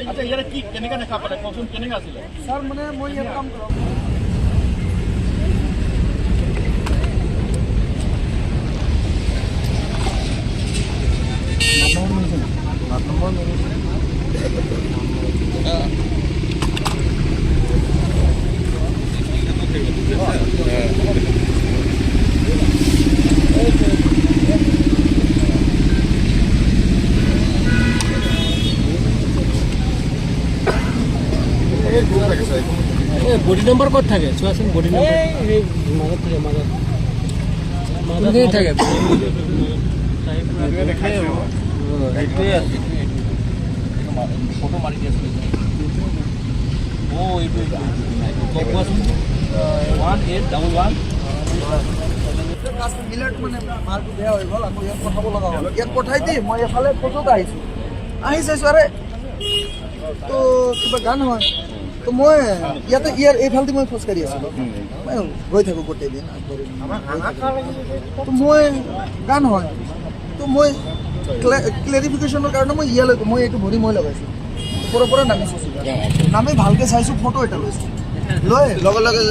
আচ্ছা ইয়াৰ কি কেনেকৈ দেখা পালে কওকচোন কেনেকৈ আছিলে ছাৰ মানে মই ইয়াত কাম কৰোঁ বডি নম্বৰ ক'ত থাকে চোৱাচোন বডি নম্বৰ মাজত থাকে মাজত থাকে ফটো মাৰি দিয়াছিলে এইটো কোৱাচোন 1811 মিলেট মানে মালটো বেয়া হৈ গ'ল আকৌ ইয়াত পঠাব লগা হ'ল ইয়াত পঠাই দি মই এফালে ফটোত আহিছোঁ আহি চাইছোঁ আৰে তো কিবা গান হয় তো মই ইয়াতে ইয়াৰ এইফালেদি মই খোজকাঢ়ি আছিলোঁ মই গৈ থাকোঁ গোটেই দিন তো মই গান হয় তো মই ক্লেৰিফিকেশ্যনৰ কাৰণে মই ইয়ালৈ মই এইটো ভৰি মই লগাইছোঁ ওপৰৰ পৰা নামিছোঁ নামি ভালকৈ চাইছোঁ ফটো এটা লৈছোঁ লৈ লগে লগে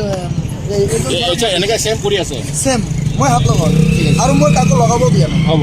এনেকৈ চেম কৰি আছে চেম মই হাত লগাওঁ আৰু মই কাকো লগাব দিয়া নাই হ'ব